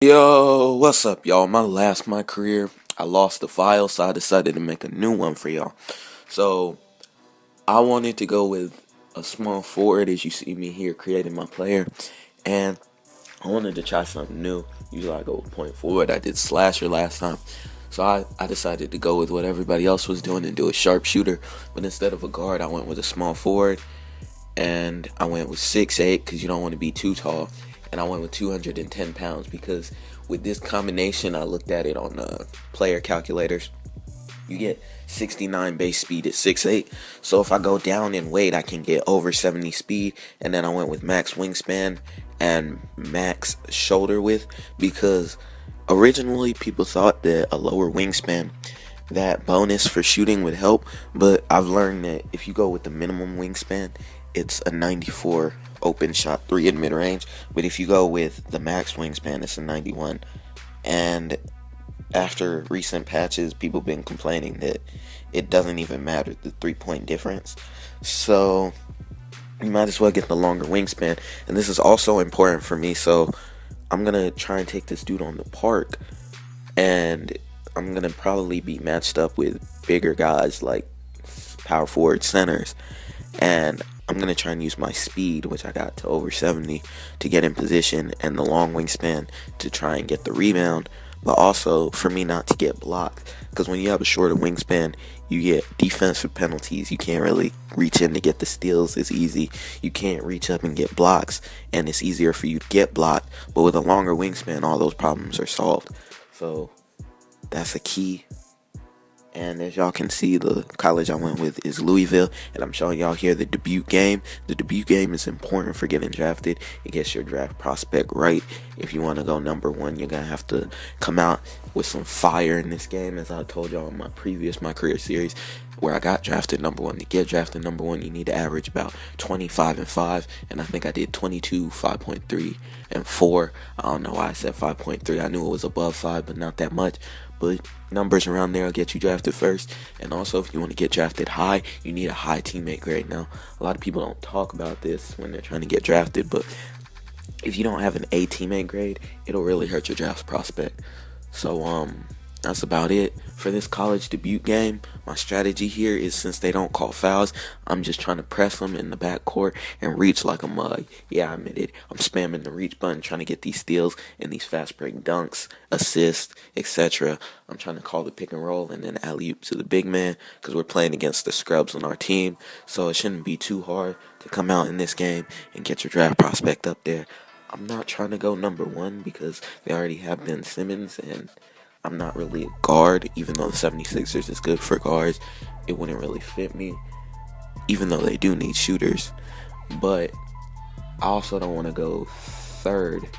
Yo, what's up, y'all? My career, I lost the file, so I decided to make a new one for y'all. So, I wanted to go with a small forward, as you see me here creating my player, and I wanted to try something new. Usually I go with point forward. I did slasher last time. So I decided to go with what everybody else was doing and do a sharpshooter. But instead of a guard, I went with a small forward. And I went with 6'8" because you don't want to be too tall. And I went with 210 pounds because with this combination, I looked at it on the player calculators. You get 69 base speed at 6'8". So if I go down in weight, I can get over 70 speed. And then I went with max wingspan and max shoulder width because originally people thought that a lower wingspan, that bonus for shooting would help. But I've learned that if you go with the minimum wingspan, it's a 94 open shot 3 in mid-range. But if you go with the max wingspan, it's a 91. And after recent patches, people been complaining that it doesn't even matter, the 3-point difference. So you might as well get the longer wingspan. And this is also important for me, so I'm going to try and take this dude on the park. And I'm going to probably be matched up with bigger guys like power forward centers. And I'm going to try and use my speed, which I got to over 70, to get in position, and the long wingspan to try and get the rebound, but also for me not to get blocked. Because when you have a shorter wingspan, you get defensive penalties. You can't really reach in to get the steals as easy. You can't reach up and get blocks, and it's easier for you to get blocked. But with a longer wingspan, all those problems are solved. So that's a key. And as y'all can see, the college I went with is Louisville. And I'm showing y'all here the debut game. The debut game is important for getting drafted. It gets your draft prospect right. If you want to go number one, you're going to have to come out with some fire in this game. As I told y'all in my career series, where I got drafted number one. To get drafted number one, you need to average about 25 and 5. And I think I did 22, 5.3, and 4. I don't know why I said 5.3. I knew it was above 5, but not that much. But numbers around there will get you drafted first. And also, if you want to get drafted high, you need a high teammate grade. Now, a lot of people don't talk about this when they're trying to get drafted, but if you don't have an A teammate grade, it'll really hurt your draft prospect. So, that's about it for this college debut game. My strategy here is, since they don't call fouls, I'm just trying to press them in the backcourt and reach like a mug. Yeah, I admit it. I'm spamming the reach button, trying to get these steals and these fast break dunks, assists, etc. I'm trying to call the pick and roll and then alley-oop to the big man because we're playing against the scrubs on our team. So it shouldn't be too hard to come out in this game and get your draft prospect up there. I'm not trying to go number one because they already have Ben Simmons, and I'm not really a guard. Even though the 76ers is good for guards, it wouldn't really fit me, even though they do need shooters. But I also don't want to go third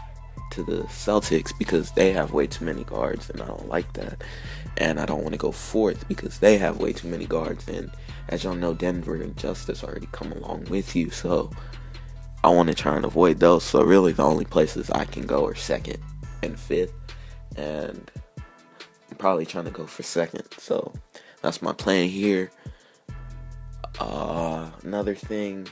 to the Celtics because they have way too many guards, and I don't like that. And I don't want to go fourth because they have way too many guards, and as y'all know, Denver and Justice already come along with you, so I want to try and avoid those. So really the only places I can go are second and fifth, and I'm probably trying to go for second. So that's my plan here. Another thing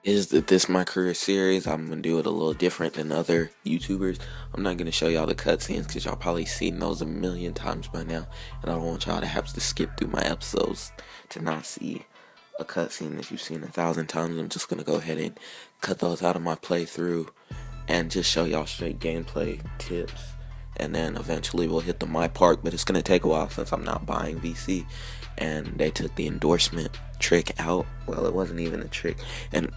is that this my career series, I'm going to do it a little different than other YouTubers. I'm not going to show y'all the cutscenes because y'all probably seen those a million times by now, and I don't want y'all to have to skip through my episodes to not see a cutscene that you've seen 1,000 times. I'm just going to go ahead and cut those out of my playthrough and just show y'all straight gameplay tips. And then eventually we'll hit the My Park, but it's going to take a while since I'm not buying VC. And they took the endorsement trick out. Well, it wasn't even a trick. And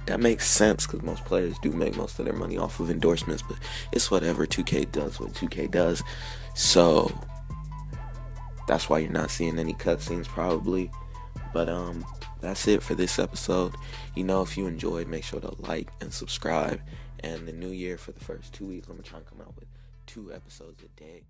that makes sense because most players do make most of their money off of endorsements. But it's whatever. 2K does what 2K does. So that's why you're not seeing any cutscenes probably. But that's it for this episode. You know, if you enjoyed, make sure to like and subscribe. And the new year, for the first 2 weeks, I'm going to try and come out with 2 episodes a day.